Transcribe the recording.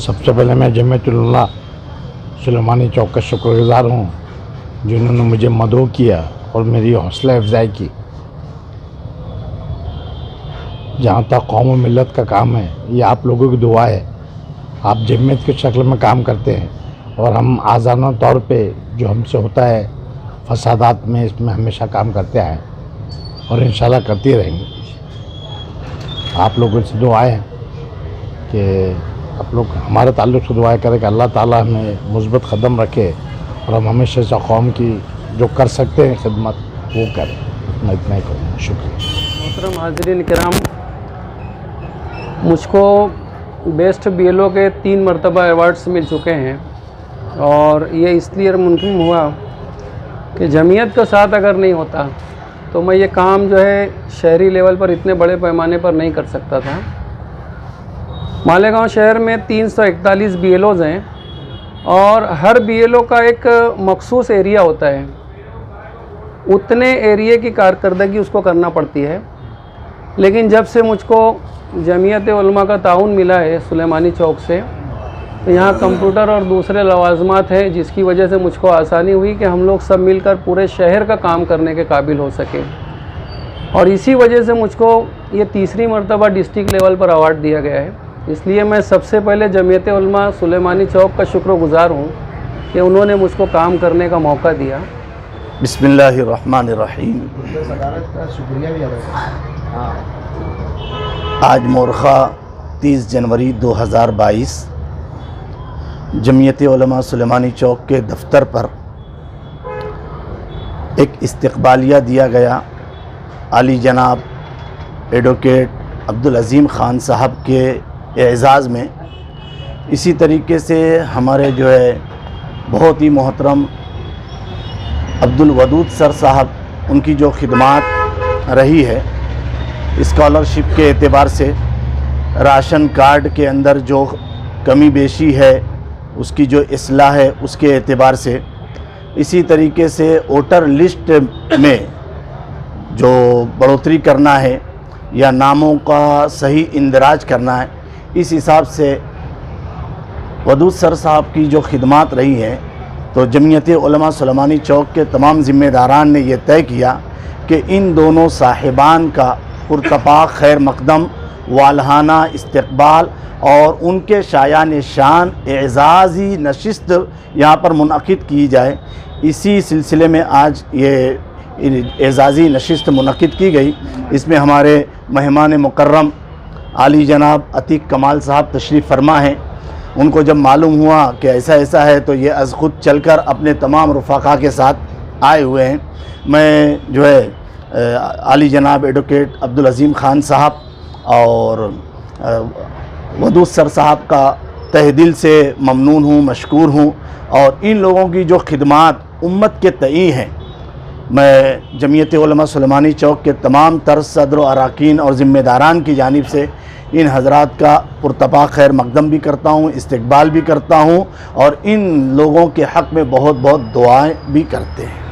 सबसे पहले मैं जमीयतुल उलमा सुलेमानी चौक का शुक्रगुज़ार हूँ जिन्होंने मुझे मदऊ किया और मेरी हौसला अफजाई की। जहाँ तक कौम और मिलत का काम है, ये आप लोगों की दुआ है। आप जमीयत की शक्ल में काम करते हैं और हम आज़ाना तौर पे जो हमसे होता है फसादात में, इसमें हमेशा काम करते आए और इंशाल्लाह करते रहेंगे। आप लोगों से दुआएं हैं कि आप लोग हमारे ताल्लुक़ से दुआ करें कि अल्लाह ताला हमें मुस्बत कदम रखे और हम हमेशा से कौम की जो कर सकते हैं खिदमत वो करें। मैं इतना ही कहूँगा। शुक्रिया। मोहतरम हाज़रीन किराम, मुझको बेस्ट बीएलओ के 3 मरतबा अवार्ड्स मिल चुके हैं और ये इसलिए मुमकिन हुआ कि जमीयत का साथ अगर नहीं होता तो मैं ये काम जो है शहरी लेवल पर इतने बड़े पैमाने पर नहीं कर सकता था। मालेगांव शहर में 341 बीएलओज़ हैं और हर बीएलओ का एक मखसूस एरिया होता है। उतने एरिया की कारकर्दगी उसको करना पड़ती है। लेकिन जब से मुझको जमीयत उलमा का ताउन मिला है सुलेमानी चौक से, तो यहाँ कंप्यूटर और दूसरे लवाजमात हैं जिसकी वजह से मुझको आसानी हुई कि हम लोग सब मिलकर पूरे शहर का काम करने के काबिल हो सके। और इसी वजह से मुझको ये 3री मरतबा डिस्ट्रिक्ट लेवल पर अवार्ड दिया गया है। इसलिए मैं सबसे पहले जमीयत उलमा सुलेमानी चौक का शुक्रगुज़ार हूँ कि उन्होंने मुझको काम करने का मौका दिया। बिस्मिल्लाहिर्रहमानिर्रहीम। आज मोरखा 30 जनवरी 2022 जमीयत उलमा सुलेमानी चौक के दफ्तर पर एक इस्तकबालिया दिया गया। आली जनाब एडवोकेट अब्दुल अज़ीम ख़ान साहब के एज़ाज़ में। इसी तरीके से हमारे जो है बहुत ही मोहतरम अब्दुल वदूद सर साहब, उनकी जो खिदमात रही है स्कॉलरशिप के एतबार से, राशन कार्ड के अंदर जो कमी बेशी है उसकी जो इस्लाह है उसके एतबार से, इसी तरीके से वोटर लिस्ट में जो बढ़ोतरी करना है या नामों का सही इंदराज करना है, इस हिसाब से वदूद सर साहब की जो खिदमात रही है, तो जमीयत उलमा सुलेमानी चौक के तमाम ज़िम्मेदारान ने यह तय किया कि इन दोनों साहिबान का पुरतपाक खैर मकदम, वालहाना इस्तकबाल और उनके शायान शान एज़ाज़ी नशिस्त यहाँ पर मुनक़िद की जाए। इसी सिलसिले में आज ये एज़ाज़ी नशिस्त मुनक़िद की गई। इसमें हमारे मेहमान मुकर्रम आली जनाब अतीक कमाल साहब तशरीफ़ फरमा हैं। उनको जब मालूम हुआ कि ऐसा ऐसा है तो ये अज़ ख़ुद चल कर अपने तमाम रफ़ाक़ा के साथ आए हुए हैं। मैं जो है आली जनाब एडवोकेट अब्दुल अज़ीम ख़ान साहब और वदूद सर साहब का तहे दिल से ममनून हूँ, मशकूर हूँ। और इन लोगों की जो खिदमात उम्मत के तई हैं, मैं जमीयत उलमा सुलेमानी चौक के तमाम तर सदर अरकान और ज़िम्मेदारान की जानिब से इन हज़रात का पुरतपाक खैर मकदम भी करता हूँ, इस्तकबाल भी करता हूँ और इन लोगों के हक़ में बहुत बहुत दुआएं भी करते हैं।